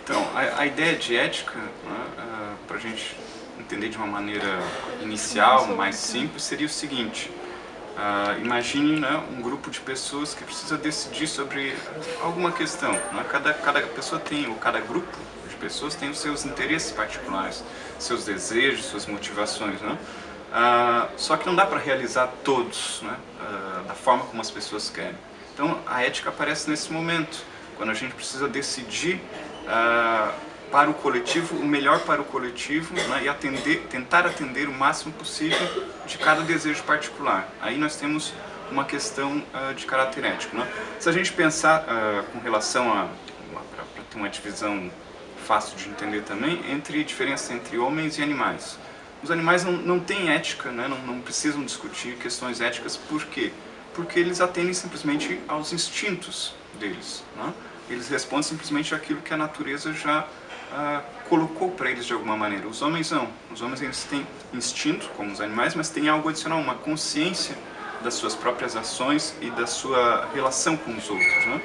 Então, a ideia de ética, né, para a gente entender de uma maneira inicial, mais simples, seria o seguinte. Imagine, né, um grupo de pessoas que precisa decidir sobre alguma questão. Né? Cada pessoa tem, ou cada grupo de pessoas tem os seus interesses particulares, seus desejos, suas motivações. Né? Só que não dá para realizar todos, né, da forma como as pessoas querem. Então a ética aparece nesse momento, quando a gente precisa decidir para o coletivo, o melhor para o coletivo, né, e tentar atender o máximo possível de cada desejo particular. Aí nós temos uma questão de caráter ético. Né? Se a gente pensar com relação para ter uma divisão fácil de entender também, diferença entre homens e animais. Os animais não têm ética, né? não precisam discutir questões éticas. Por quê? Porque eles atendem simplesmente aos instintos deles. Né? Eles respondem simplesmente àquilo que a natureza já colocou para eles de alguma maneira. Os homens não. Os homens eles têm instinto, como os animais, mas têm algo adicional, uma consciência das suas próprias ações e da sua relação com os outros. Né?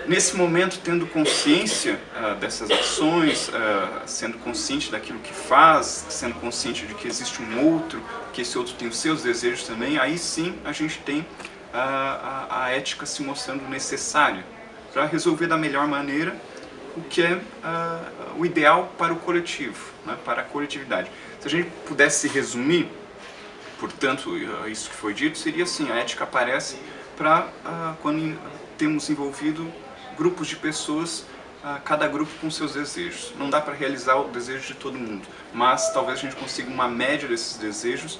Nesse momento, tendo consciência dessas ações, sendo consciente daquilo que faz, sendo consciente de que existe um outro, que esse outro tem os seus desejos também, aí sim a gente tem a ética se mostrando necessária para resolver da melhor maneira o que é o ideal para o coletivo, né, para a coletividade. Se a gente pudesse resumir, portanto, isso que foi dito, seria assim: a ética aparece para quando temos envolvido grupos de pessoas, cada grupo com seus desejos. Não dá para realizar o desejo de todo mundo, mas talvez a gente consiga uma média desses desejos,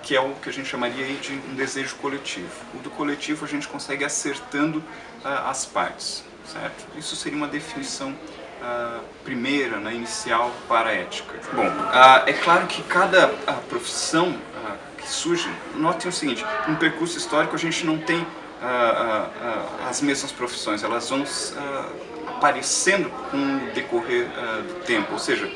que é o que a gente chamaria aí de um desejo coletivo. O do coletivo a gente consegue acertando as partes, certo? Isso seria uma definição primeira, né, inicial para a ética. Bom, é claro que cada profissão que surge, notem o seguinte: no percurso histórico a gente não tem as mesmas profissões, elas vão aparecendo com o decorrer do tempo, ou seja,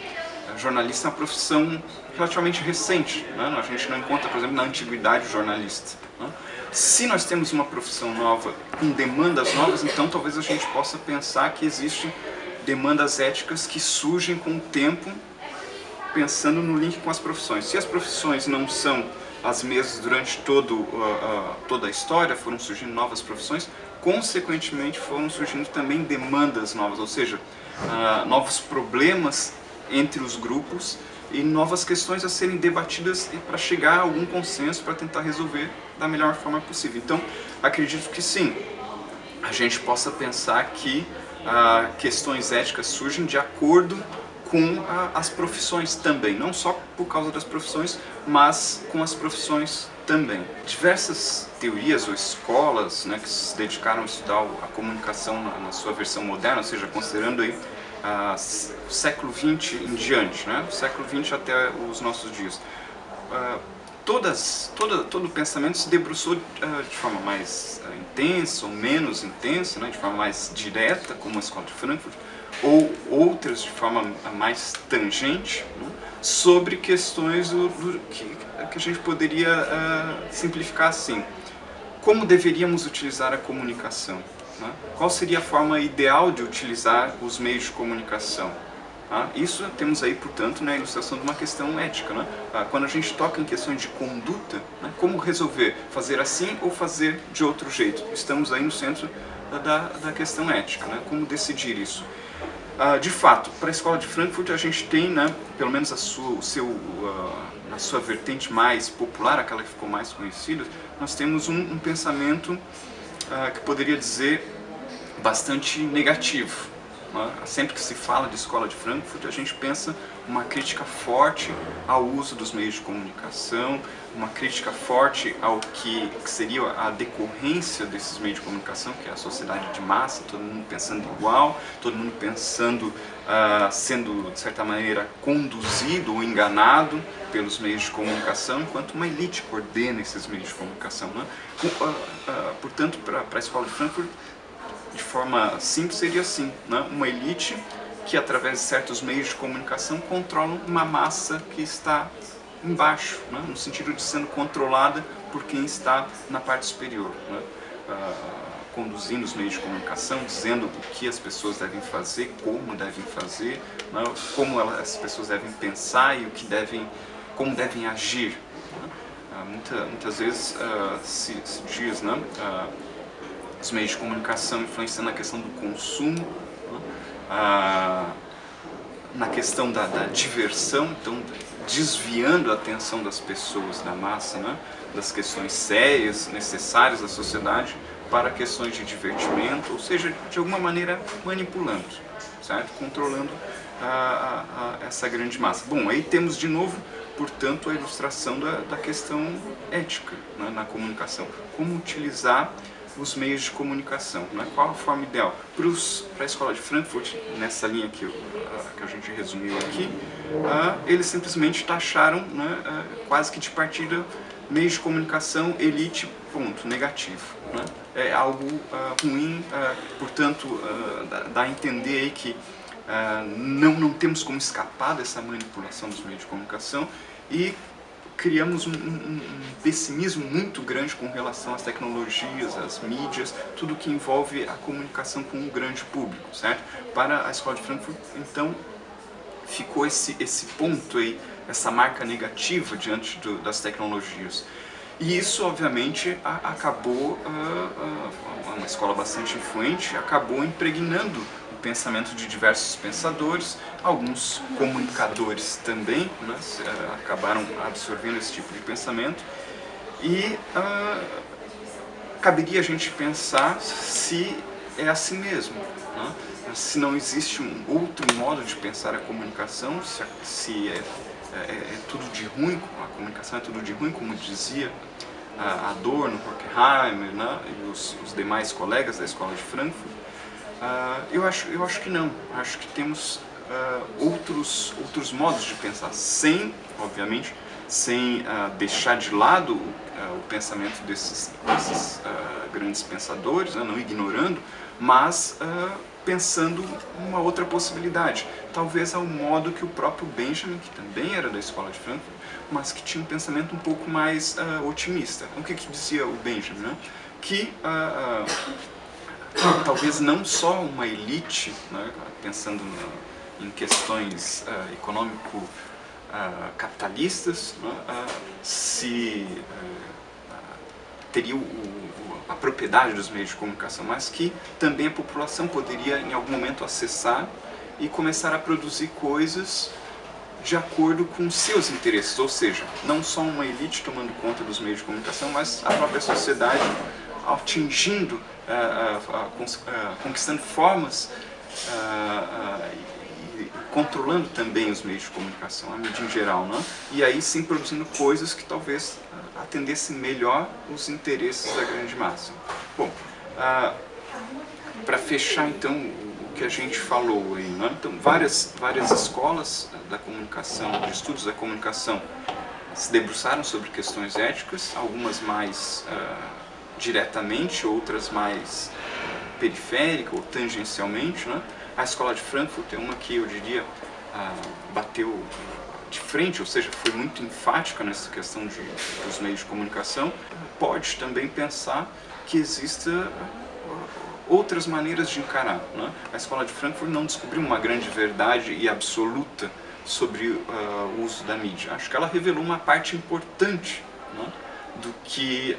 jornalista é uma profissão relativamente recente, né? A gente não encontra, por exemplo, na antiguidade o jornalista. Né? Se nós temos uma profissão nova com demandas novas, então talvez a gente possa pensar que existem demandas éticas que surgem com o tempo, pensando no link com as profissões. Se as profissões não são as mesmas durante toda a história, foram surgindo novas profissões, consequentemente foram surgindo também demandas novas, ou seja, novos problemas entre os grupos e novas questões a serem debatidas para chegar a algum consenso para tentar resolver da melhor forma possível. Então, acredito que sim, a gente possa pensar que questões éticas surgem de acordo com as profissões também, não só por causa das profissões, mas com as profissões também. Diversas teorias ou escolas, né, que se dedicaram a estudar a comunicação na sua versão moderna, ou seja, considerando aí o século XX em diante, né, o século XX até os nossos dias. Todo o pensamento se debruçou de forma mais intensa ou menos intensa, né, de forma mais direta, como a Escola de Frankfurt, ou outras de forma mais tangente, né, sobre questões que a gente poderia simplificar assim. Como deveríamos utilizar a comunicação? Né? Qual seria a forma ideal de utilizar os meios de comunicação? Isso temos aí, portanto, né, a ilustração de uma questão ética. Né? Quando a gente toca em questões de conduta, né, como resolver? Fazer assim ou fazer de outro jeito? Estamos aí no centro da questão ética. Né? Como decidir isso? De fato, para a Escola de Frankfurt a gente tem, né, pelo menos a sua vertente mais popular, aquela que ficou mais conhecida, nós temos um pensamento que poderia dizer bastante negativo. Sempre que se fala de Escola de Frankfurt, a gente pensa uma crítica forte ao uso dos meios de comunicação, uma crítica forte ao que seria a decorrência desses meios de comunicação, que é a sociedade de massa, todo mundo pensando igual, todo mundo pensando, sendo de certa maneira conduzido ou enganado pelos meios de comunicação, enquanto uma elite coordena esses meios de comunicação. Né? Portanto, para a Escola de Frankfurt, de forma simples, seria assim, né? Uma elite que, através de certos meios de comunicação, controla uma massa que está embaixo, né? No sentido de sendo controlada por quem está na parte superior. Né? conduzindo os meios de comunicação, dizendo o que as pessoas devem fazer, né, como as pessoas devem pensar e como devem agir. Né. Muitas vezes se diz, né, os meios de comunicação influenciando na questão do consumo, né, na questão da diversão, então desviando a atenção das pessoas, da massa, né, das questões sérias, necessárias da sociedade, para questões de divertimento, ou seja, de alguma maneira manipulando, certo? Controlando essa grande massa. Bom, aí temos de novo, portanto, a ilustração da questão ética, né, na comunicação. Como utilizar os meios de comunicação, né? Qual a forma ideal? Para a Escola de Frankfurt, nessa linha que a gente resumiu aqui, eles simplesmente taxaram, né, quase que de partida, meios de comunicação, elite, ponto, negativo. Né? É algo ruim, portanto, dá a entender aí que não temos como escapar dessa manipulação dos meios de comunicação e criamos um pessimismo muito grande com relação às tecnologias, às mídias, tudo que envolve a comunicação com o grande público, certo? Para a Escola de Frankfurt, então, ficou esse ponto aí, essa marca negativa diante das tecnologias. E isso, obviamente, acabou, uma escola bastante influente, acabou impregnando o pensamento de diversos pensadores, alguns comunicadores também, né, acabaram absorvendo esse tipo de pensamento, e caberia a gente pensar se é assim mesmo, né? Se não existe um outro modo de pensar a comunicação, se é tudo de ruim, a comunicação é tudo de ruim, como dizia Adorno, Horkheimer, né, e os demais colegas da Escola de Frankfurt. Eu acho que não. Acho que temos outros modos de pensar, obviamente, sem deixar de lado o pensamento desses grandes pensadores, né, não ignorando, mas pensando uma outra possibilidade, talvez ao modo que o próprio Benjamin, que também era da Escola de Frankfurt, mas que tinha um pensamento um pouco mais otimista. O que dizia o Benjamin? Né? Que talvez não só uma elite, né, pensando em questões econômico-capitalistas, né, teria a propriedade dos meios de comunicação, mas que também a população poderia em algum momento acessar e começar a produzir coisas de acordo com seus interesses, ou seja, não só uma elite tomando conta dos meios de comunicação, mas a própria sociedade atingindo, conquistando formas e controlando também os meios de comunicação, a mídia em geral, né? E aí sim produzindo coisas que talvez atendessem melhor os interesses da grande massa. Bom, para fechar então o que a gente falou aí, né? Então várias escolas da comunicação, de estudos da comunicação, se debruçaram sobre questões éticas, algumas mais diretamente, outras mais periférica ou tangencialmente, né? A Escola de Frankfurt é uma que eu diria bateu de frente, ou seja, foi muito enfática nessa questão dos meios de comunicação. Pode também pensar que exista outras maneiras de encarar, né? A Escola de Frankfurt não descobriu uma grande verdade e absoluta sobre o uso da mídia. Acho que ela revelou uma parte importante, né, do que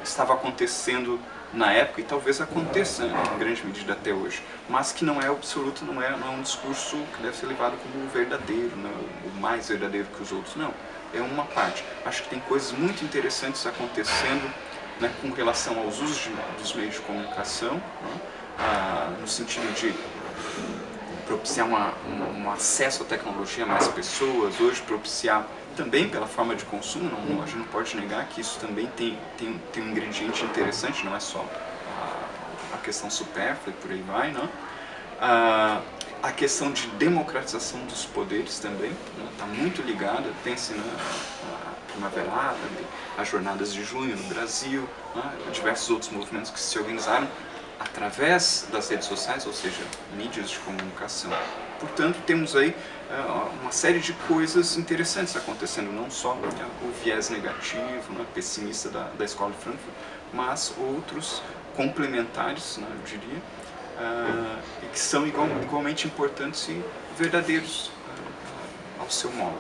estava acontecendo na época e talvez aconteça em grande medida até hoje, mas que não é absoluto, não é um discurso que deve ser levado como verdadeiro, né, o mais verdadeiro que os outros, não. É uma parte. Acho que tem coisas muito interessantes acontecendo, né, com relação aos usos dos meios de comunicação, né, no sentido de propiciar um acesso à tecnologia a mais pessoas, hoje propiciar também pela forma de consumo, a gente não pode negar que isso também tem um ingrediente interessante, não é só a questão supérflua e por aí vai, não? A questão de democratização dos poderes também está muito ligada, pense na Primavera Árabe, as jornadas de junho no Brasil, diversos outros movimentos que se organizaram através das redes sociais, ou seja, mídias de comunicação. Portanto, temos aí uma série de coisas interessantes acontecendo, não só o viés negativo, pessimista da Escola de Frankfurt, mas outros complementares, né, eu diria, e que são igualmente importantes e verdadeiros ao seu modo.